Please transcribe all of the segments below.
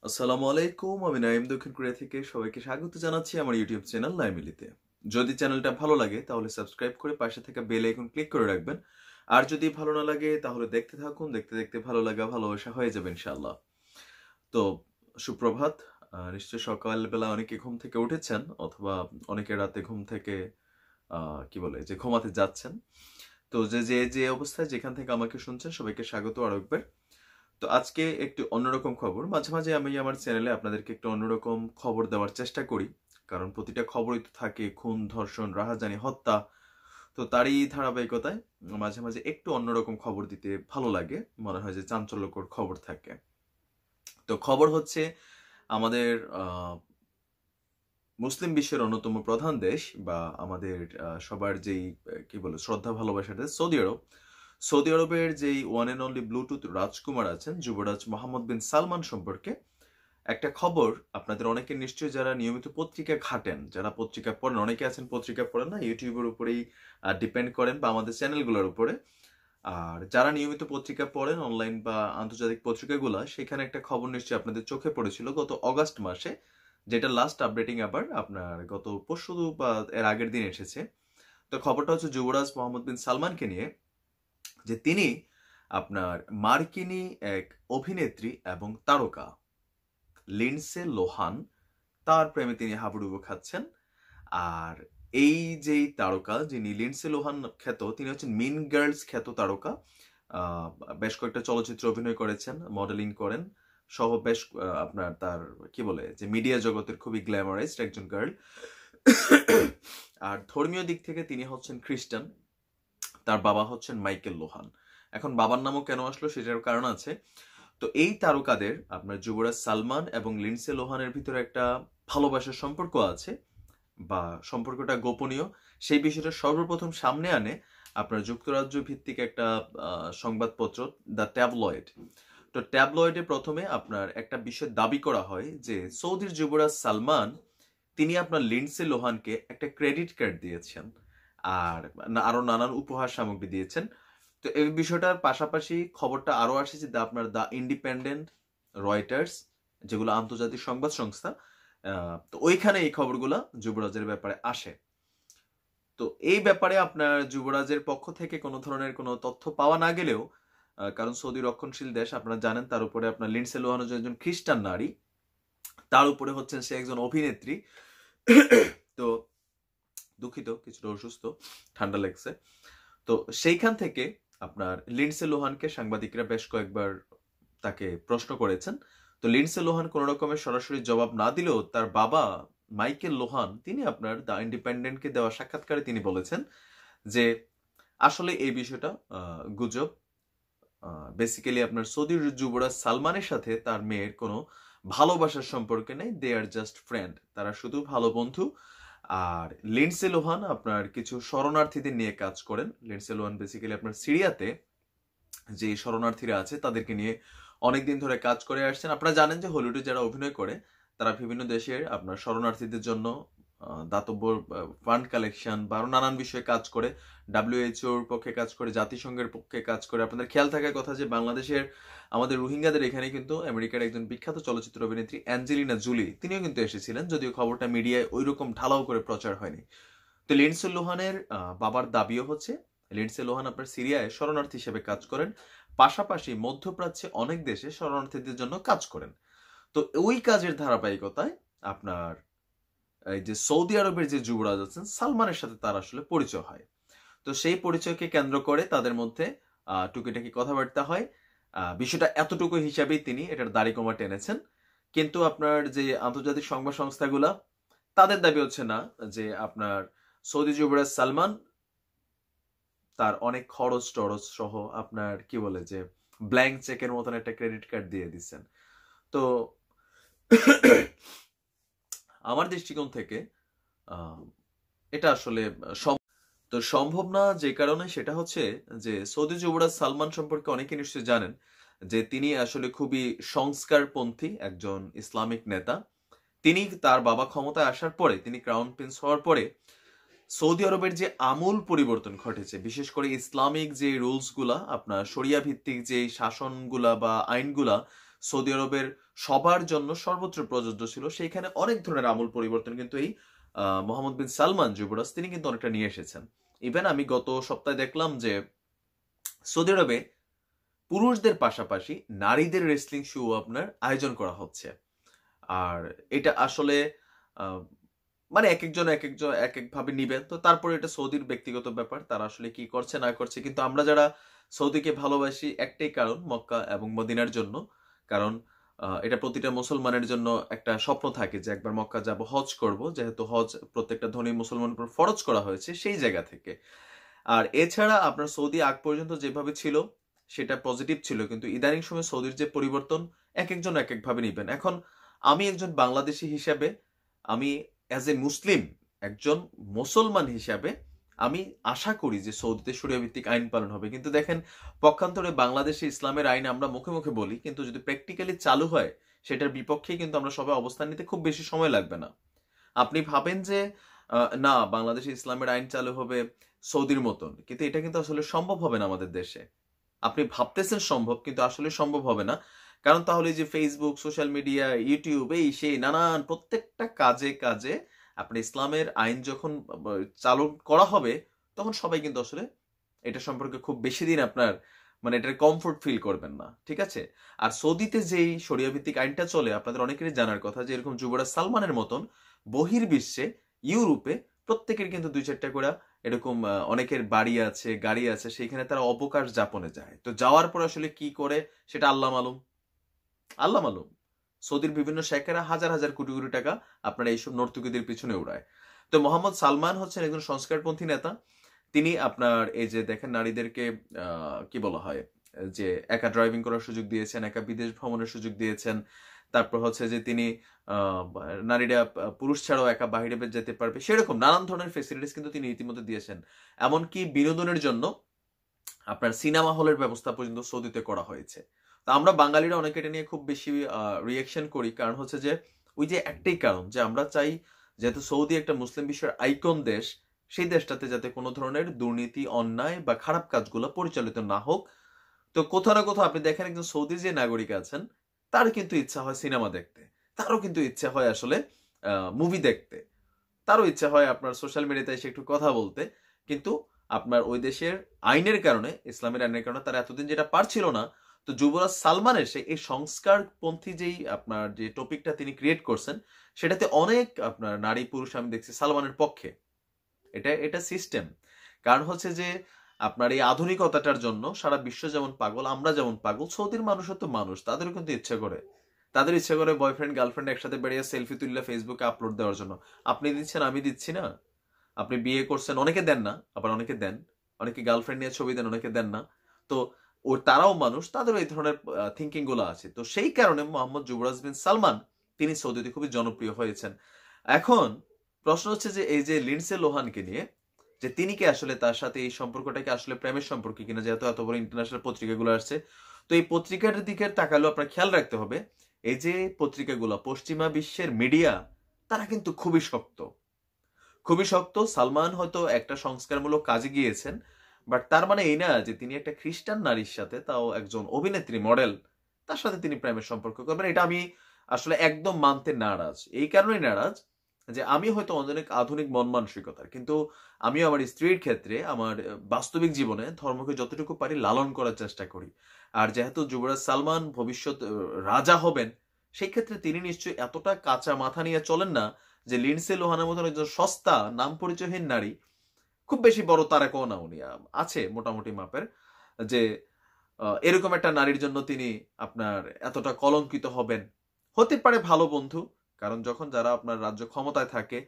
আসসালামু আলাইকুম, আমি নাইম দক্ষিণ কোরিয়া থেকে সবাইকে স্বাগত জানাচ্ছি আমার ইউটিউব চ্যানেল নাইমিলিতে। যদি চ্যানেলটা ভালো লাগে তাহলে সাবস্ক্রাইব করে পাশে থাকা বেল আইকন ক্লিক করে রাখবেন। আর যদি ভালো না লাগে তাহলে দেখতে থাকুন, দেখতে দেখতে ভালো লাগা ভালোবাসা হয়ে যাবে ইনশাআল্লাহ। তো সুপ্রভাত। নিশ্চয়ই সকালবেলা অনেকে ঘুম থেকে উঠেছেন অথবা অনেকে রাতে ঘুম থেকে কি বলে যে ঘুমাতে যাচ্ছেন। তো যে যে যে অবস্থায় যেখান থেকে আমাকে শুনছেন সবাইকে স্বাগত আরো একবার। তো আজকে একটু অন্যরকম খবর। মাঝে মাঝে আমি আমার চ্যানেলে আপনাদেরকে একটু অন্যরকম খবর দেওয়ার চেষ্টা করি, কারণ প্রতিটা খবরই তো থাকে খুন, ধর্ষণ, রাহাজানি, হত্যা। তো তারই ধারাবাহিকতায় মাঝে মাঝে একটু অন্যরকম খবর দিতে ভালো লাগে, মনে হয় যে চাঞ্চল্যকর খবর থাকে। তো খবর হচ্ছে আমাদের মুসলিম বিশ্বের অন্যতম প্রধান দেশ বা আমাদের সবার যেই কি বলে শ্রদ্ধা ভালোবাসার দেশ সৌদি আরব। সৌদি আরবের যেই ওয়ান অ্যান্ড অনলি ব্লুটুথ রাজকুমার আছেন যুবরাজ মোহাম্মদ বিন সালমান সম্পর্কে একটা খবর। আপনাদের অনেকে নিশ্চয়ই যারা নিয়মিত পত্রিকা ঘাটেন, যারা পত্রিকা পড়েন, অনেকে আছেন পত্রিকা পড়েন না, ইউটিউবের উপরেই ডিপেন্ড করেন বা আমাদের চ্যানেলগুলোর উপরে। আর যারা নিয়মিত পত্রিকা পড়েন অনলাইন বা আন্তর্জাতিক পত্রিকাগুলো, সেখানে একটা খবর নিশ্চয়ই আপনাদের চোখে পড়েছিল গত অগাস্ট মাসে, যেটা লাস্ট আপডেটিং আবার আপনার গত পরশু বা এর আগের দিন এসেছে। তো খবরটা হচ্ছে যুবরাজ মোহাম্মদ বিন সালমানকে নিয়ে, যে তিনি আপনার মার্কিনী এক অভিনেত্রী এবং তারকা লিন্ডসে লোহান, তার প্রেমে তিনি হাবুডুবু খাচ্ছেন। আর এই যেই তারকা যিনি লিন্ডসে লোহান খ্যাত, তিনি হচ্ছেন মিন গার্লস খ্যাত তারকা। আহ, বেশ কয়েকটা চলচ্চিত্রে অভিনয় করেছেন, মডেলিং করেন সহ বেশ আপনার তার কি বলে যে মিডিয়া জগতের খুবই গ্ল্যামারাইজড একজন গার্ল। আর ধর্মীয় দিক থেকে তিনি হচ্ছেন খ্রিস্টান, তার বাবা হচ্ছেন মাইকেল লোহান। এখন বাবার নামও কেন আসলো সেটার কারণ আছে। তো এই তারকাদের আপনার যুবরাজ সালমান এবং লিন্ডসে লোহানের ভিতরে একটা ভালোবাসার সম্পর্ক আছে বা সম্পর্কটা গোপনীয়, সেই বিষয়টা সর্বপ্রথম সামনে আনে আপনার যুক্তরাজ্য ভিত্তিক একটা সংবাদপত্র দ্য ট্যাবলয়েড। তো ট্যাবলয়েডে প্রথমে আপনার একটা বিষয় দাবি করা হয় যে সৌদির যুবরাজ সালমান তিনি আপনার লিন্ডসে লোহানকে একটা ক্রেডিট কার্ড দিয়েছেন আর আরো নানান উপহার সামগ্রী দিয়েছেন। তো এই বিষয়টার পাশাপাশি খবরটা আরো আসে যে আপনার দ্য ইন্ডিপেন্ডেন্ট, রয়টার্স, যেগুলো আন্তর্জাতিক সংবাদ সংস্থা, তো ওইখানে এই খবরগুলো যুবরাজের ব্যাপারে আসে। তো এই ব্যাপারে আপনার যুবরাজের পক্ষ থেকে কোনো ধরনের কোনো তথ্য পাওয়া না গেলেও, কারণ সৌদি রক্ষণশীল দেশ আপনারা জানেন, তার উপরে আপনার লিন্ডসে লোহান একজন খ্রিস্টান নারী, তার উপরে হচ্ছেন সে একজন অভিনেত্রী। তো দুঃখিত, কিছুটা অসুস্থ, ঠান্ডা লেগছে। তো সেইখান থেকে আপনার লিন্ডসে লোহানকে সাংবাদিকরা বেশ কয়েকবার তাকে প্রশ্ন করেছেন। তো লিন্ডসে লোহান কোন রকমের সরাসরি জবাব না দিলেও তার বাবা মাইকেল লোহান তিনি আপনার দ্য ইন্ডিপেন্ডেন্টকে দেওয়া সাক্ষাৎকারে তিনি বলেছেন যে আসলে এই বিষয়টা গুজব। বেসিক্যালি আপনার সৌদি যুবরাজ সালমানের সাথে তার মেয়ের কোনো ভালোবাসার সম্পর্কে নেই, দে আর জাস্ট ফ্রেন্ড, তারা শুধু ভালো বন্ধু। আর লিন্ডসে লোহান আপনার কিছু শরণার্থীদের নিয়ে কাজ করেন। লিন্ডসে লোহান বেসিক্যালি আপনার সিরিয়াতে যে শরণার্থীরা আছে তাদেরকে নিয়ে অনেকদিন ধরে কাজ করে আসছেন। আপনারা জানেন যে হলিউডে যারা অভিনয় করে তারা বিভিন্ন দেশের আপনার শরণার্থীদের জন্য দাতব্য ফান্ড কালেকশন বা আরো নানান বিষয়ে কাজ করে, ডাব্লিউএইচওর পক্ষে কাজ করে, জাতিসংঘের পক্ষে কাজ করে। আপনাদের খেয়াল থাকার কথা যে বাংলাদেশের আমাদের রোহিঙ্গাদের এখানে কিন্তু আমেরিকার একজন বিখ্যাত চলচ্চিত্র অভিনেত্রী অ্যাঞ্জেলিনা জুলি তিনিও কিন্তু এসেছিলেন, যদিও খবরটা মিডিয়ায় ওইরকম ঢালাও করে প্রচার হয়নি। তো লিন্ডসে লোহানের বাবার দাবিও হচ্ছে লিন্ডসে লোহান আপনার সিরিয়ায় শরণার্থী হিসেবে কাজ করেন, পাশাপাশি মধ্যপ্রাচ্যে অনেক দেশে শরণার্থীদের জন্য কাজ করেন। তো ওই কাজের ধারাবাহিকতায় আপনার এই যে সৌদি আরবের যে যুবরাজ আছেন সালমানের সাথে তার আসলে পরিচয় হয়। তো সেই পরিচয়কে কেন্দ্র করে তাদের মধ্যে টুকিটাকি কথাবার্তা হয়। বিষয়টা এতটুকু হিসাবেই তিনি এটার দাড়ি কমা টেনেছেন। কিন্তু আপনার যে আন্তর্জাতিক সংবাদ সংস্থাগুলা, তাদের দাবি হচ্ছে না যে আপনার সৌদি যুবরাজ সালমান তার অনেক খরচ টরচ সহ আপনার কি বলে যে ব্ল্যাঙ্ক চেকের মতন একটা ক্রেডিট কার্ড দিয়ে দিচ্ছেন। তো আমার দৃষ্টিকোণ থেকে এটা আসলে তো সম্ভব না। যে কারণে সেটা হচ্ছে যে সৌদি যুবরাজ সালমান সম্পর্কে অনেকে নিশ্চয়ই জানেন যে তিনি আসলে খুবই সংস্কারপন্থী একজন ইসলামিক নেতা। তিনি তার বাবা ক্ষমতায় আসার পরে, তিনি ক্রাউন প্রিন্স হওয়ার পরে সৌদি আরবের যে আমূল পরিবর্তন ঘটেছে, বিশেষ করে ইসলামিক যে রুলস গুলা, আপনার শরিয়া ভিত্তিক যে শাসনগুলা বা আইনগুলা সৌদি আরবের সবার জন্য সর্বত্র প্রযোজ্য ছিল, সেইখানে অনেক ধরনের আমূল পরিবর্তন কিন্তু এই মোহাম্মদ বিন সালমান যুবরাজ তিনি কিন্তু অনেকটা নিয়ে এসেছেন। ইভেন আমি গত সপ্তাহে দেখলাম যে সৌদি আরবে পুরুষদের পাশাপাশি নারীদের রেসলিং শো আপনার আয়োজন করা হচ্ছে। আর এটা আসলে মানে এক একজন এক একভাবে নিবেন, তো তারপরে এটা সৌদির ব্যক্তিগত ব্যাপার, তারা আসলে কি করছে না করছে। কিন্তু আমরা যারা সৌদিকে ভালোবাসি একটাই কারণ, মক্কা এবং মদিনার জন্য। কারণ এটা প্রতিটা মুসলমানের জন্য একটা স্বপ্ন থাকে যে একবার মক্কা যাব, হজ করব, যেহেতু হজ প্রত্যেকটা ধনী মুসলমানের উপর ফরজ করা হয়েছে সেই জায়গা থেকে। আর এছাড়া আপনার সৌদি আগ পর্যন্ত যেভাবে ছিল সেটা পজিটিভ ছিল, কিন্তু ইদানিং সময় সৌদির যে পরিবর্তন এক একজন এক একভাবে নিবেন। এখন আমি একজন বাংলাদেশি হিসাবে, আমি অ্যাজ এ মুসলিম একজন মুসলমান হিসাবে আমি আশা করি যে সৌদিতে শরিয়া ভিত্তিক আইন পালন হবে। কিন্তু দেখেন, পক্ষান্তরে বাংলাদেশে ইসলামের আইন আমরা মুখে মুখে বলি, কিন্তু যদি প্র্যাকটিক্যালি চালু হয় সেটার বিপক্ষে কিন্তু আমরা সবাই অবস্থান নিতে খুব বেশি সময় লাগবে না। আপনি ভাবেন যে না বাংলাদেশে ইসলামের আইন চালু হবে সৌদির মতন, কিন্তু এটা কিন্তু আসলে সম্ভব হবে না আমাদের দেশে। আপনি ভাবতেছেন সম্ভব, কিন্তু আসলে সম্ভব হবে না। কারণ তাহলে যে ফেসবুক, সোশ্যাল মিডিয়া, ইউটিউব, এই সেই নানান প্রত্যেকটা কাজে কাজে আপনি ইসলামের আইন যখন চালু করা হবে তখন সবাই কিন্তু আসলে এটা সম্পর্কে খুব বেশি দিন আপনার মানে এটার কমফোর্ট ফিল করবেন না, ঠিক আছে? আর সৌদিতে যেই শরিয়া ভিত্তিক আইনটা চলে আপনাদের অনেকেরই জানার কথা, যে এরকম যুবরাজ সালমানের মতন বহির্বিশ্বে ইউরোপে প্রত্যেকের কিন্তু 2-4টা করে এরকম অনেকের বাড়ি আছে, গাড়ি আছে, সেইখানে তারা অবকাশ যাপনে যায়। তো যাওয়ার পর আসলে কি করে সেটা আল্লাহ মালুম, আল্লাহ মালুম। সৌদির বিভিন্ন শেখেরা হাজার হাজার কোটি কোটি টাকা আপনারা এইসব নর্তকীদের পিছনে উড়ায়। তো মোহাম্মদ সালমান হচ্ছেন একজন সংস্কারপন্থী নেতা। তিনি আপনার এই যে দেখেন নারীদেরকে কি বলা হয় যে একা ড্রাইভিং করার সুযোগ দিয়েছেন, একা বিদেশ ভ্রমণের সুযোগ দিয়েছেন। তারপর হচ্ছে যে তিনি নারীরা পুরুষ ছাড়াও একা বাইরে যেতে পারবে, সেরকম নানান ধরনের ফেসিলিটিস কিন্তু তিনি ইতিমধ্যে দিয়েছেন। এমনকি বিনোদনের জন্য আপনার সিনেমা হলের ব্যবস্থা পর্যন্ত সৌদিতে করা হয়েছে। তো আমরা বাঙালিরা অনেকে এটা নিয়ে খুব বেশি রিয়াকশন করি, কারণ হচ্ছে যে ওই যে একটাই কারণ যে আমরা চাই যেহেতু সৌদি একটা মুসলিম বিশ্বের আইকন দেশ, সেই দেশটাতে যাতে কোনো ধরনের দুর্নীতি, অন্যায় বা খারাপ কাজগুলো পরিচালিত না হোক। তো কোথাও না কোথাও আপনি দেখেন একজন সৌদি যে নাগরিক আছেন তার কিন্তু ইচ্ছা হয় সিনেমা দেখতে, তারও কিন্তু ইচ্ছা হয় আসলে মুভি দেখতে, তারও ইচ্ছা হয় আপনার সোশ্যাল মিডিয়াতে এসে একটু কথা বলতে। কিন্তু আপনার ওই দেশের আইনের কারণে, ইসলামের আইনের কারণে তারা এতদিন যেটা পারছিল না। তো যুবরাজ সালমান এসে এই সংস্কারপন্থী যেই আপনার যে টপিকটা তিনি ক্রিয়েট করছেন সেটাতে অনেক আপনার নারী পুরুষ আমি দেখছি সালমানের পক্ষে। এটা সিস্টেম। কারণ হচ্ছে যে আপনার এই আধুনিকতাটার জন্য সারা বিশ্ব যেমন পাগল, আমরা যেমন পাগল, সৌদির মানুষও তো মানুষ, তাদেরও কিন্তু ইচ্ছে করে, তাদের ইচ্ছে করে বয়ফ্রেন্ড গার্লফ্রেন্ড একসাথে বেরিয়ে সেলফি তুললে ফেসবুকে আপলোড দেওয়ার জন্য। আপনি দিচ্ছেন, আমি দিচ্ছি না। আপনি বিয়ে করছেন, অনেকে দেন না, আবার অনেকে দেন, অনেকে গার্লফ্রেন্ড নিয়ে ছবি দেন, অনেকে দেন না। তো তারাও মানুষ, তাদেরও এই ধরনের থিঙ্কিং গুলো আছে। তো সেই কারণে মোহাম্মদ যুবরাজ বিন সালমান তিনি সৌদিতে খুবই জনপ্রিয় হয়েছেন। এখন প্রশ্ন হচ্ছে যে এই যে লিন্ডসে লোহানকে নিয়ে, যে তিনি কি আসলে তার সাথে এই সম্পর্কটাকে আসলে প্রেমের সম্পর্ক কিনা, যেহেতু এত বড় ইন্টারন্যাশনাল পত্রিকাগুলো আসছে। তো এই পত্রিকার দিকে তাকালেও আপনার খেয়াল রাখতে হবে, এই যে পত্রিকাগুলো পশ্চিমা বিশ্বের মিডিয়া তারা কিন্তু খুবই শক্ত, খুবই শক্ত। সালমান হয়তো একটা সংস্কারমূলক কাজে গিয়েছেন, বাট তার মানে এই না যে তিনি একটা খ্রিস্টান নারীর সাথে, তাও একজন অভিনেত্রী মডেল, তার সাথে তিনি প্রেমের সম্পর্ক করবেন। এটা আমি আসলে একদম মানতে নারাজ। এই কারণেই নারাজ যে আমি হয়তো অনেক আধুনিক মন মানসিকতার, কিন্তু আমি আমার স্ত্রীর ক্ষেত্রে আমার বাস্তবিক জীবনে ধর্মকে যতটুকু পারি লালন করার চেষ্টা করি। আর যেহেতু যুবরাজ সালমান ভবিষ্যৎ রাজা হবেন, সেই ক্ষেত্রে তিনি নিশ্চয়ই এতটা কাঁচা মাথা নিয়ে চলেন না যে লিন্ডসে লোহানের মতন একজন সস্তা নাম পরিচয়হীন নারী, খুব বেশি বড় তারকাও না উনি, আছে মোটামুটি মাপের, যে এরকম একটা নারীর জন্য তিনি আপনার এতটা কলঙ্কিত হবেন। হতে পারে ভালো বন্ধু, কারণ যখন যারা আপনার রাজ্য ক্ষমতায় থাকে,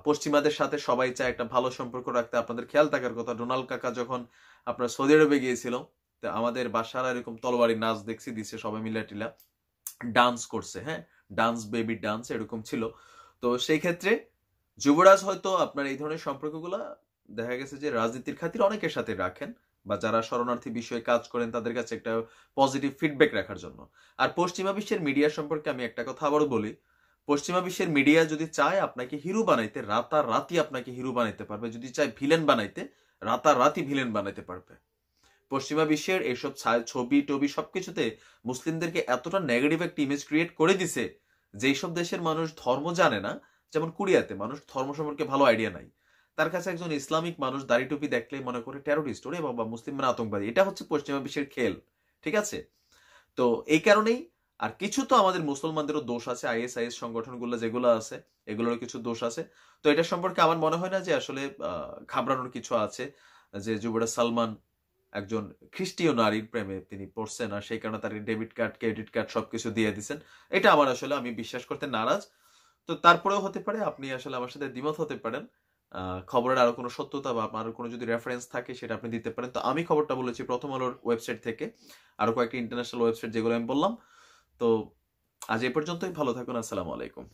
পশ্চিমাদের সাথে সবাই চায় একটা ভালো সম্পর্ক রাখতে। আপনাদের খেয়াল থাকার কথা, ডোনাল্ড কাকা যখন আপনার সৌদি আরবে গিয়েছিল, আমাদের বাসারা এরকম তলবাড়ি নাচ দেখছি দিছে, সবাই মিলা টিলা ডান্স করছে, হ্যাঁ, ডান্স বেবি ডান্স এরকম ছিল। তো সেই ক্ষেত্রে যুবরাজ হয়তো আপনার এই ধরনের সম্পর্কগুলা দেখা গেছে যে রাজনীতির খাতির অনেকের সাথে রাখেন, বা যারা শরণার্থী বিষয়ে কাজ করেন তাদের কাছে একটা পজিটিভ ফিডব্যাক রাখার জন্য। আর পশ্চিমা বিশ্বের মিডিয়া সম্পর্কে আমি একটা কথা আবারও বলি, পশ্চিমা বিশ্বের মিডিয়া যদি চায় আপনাকে হিরো বানাইতে, রাতারাতি আপনাকে হিরো বানাইতে পারবে। যদি চায় ভিলেন বানাইতে, রাতারাতি ভিলেন বানাইতে পারবে। পশ্চিমা বিশ্বের এইসব ছবি টবি সবকিছুতে মুসলিমদেরকে এতটা নেগেটিভ একটা ইমেজ ক্রিয়েট করে দিছে, যেই সব দেশের মানুষ ধর্ম জানে না, যেমন কোরিয়াতে মানুষ ধর্ম সম্পর্কে ভালো আইডিয়া নাই, তার কাছে একজন ইসলামিক মানুষ দাড়ি টুপি দেখলেই মনে করে টেরোরিস্ট, ওরে বাবা মুসলিম মানে আতঙ্কবাদী। এটা হচ্ছে পশ্চিমা বিশ্বের খেল, ঠিক আছে? তো এই কারণেই, আর কিছু তো আমাদের মুসলমানদেরও দোষ আছে, ISIS সংগঠনগুলো যেগুলো আছে এগুলোরও কিছু দোষ আছে। তো এটা সম্পর্কে আমার মনে হয় না যে আসলে ঘাবড়ানোর কিছু আছে, যে যুবরাজ সালমান একজন খ্রিস্টীয় নারীর প্রেমে তিনি পড়ছেন আর সেই কারণে তার ডেবিট কার্ড ক্রেডিট কার্ড সবকিছু দিয়ে দিচ্ছেন, এটা আমার আসলে আমি বিশ্বাস করতে নারাজ। তো তারপরেও হতে পারে আপনি আসলে আমার সাথে দ্বিমত হতে পারেন, খবরের আরো কোনো সত্যতা বা আরো কোনো যদি রেফারেন্স থাকে সেটা আপনি দিতে পারেন। তো আমি খবরটা বলেছি প্রথম আলোর ওয়েবসাইট থেকে, আরো কয়েকটি ইন্টারন্যাশনাল ওয়েবসাইট যেগুলো আমি বললাম। তো আজ এই পর্যন্তই, ভালো থাকুন, আসসালামু আলাইকুম।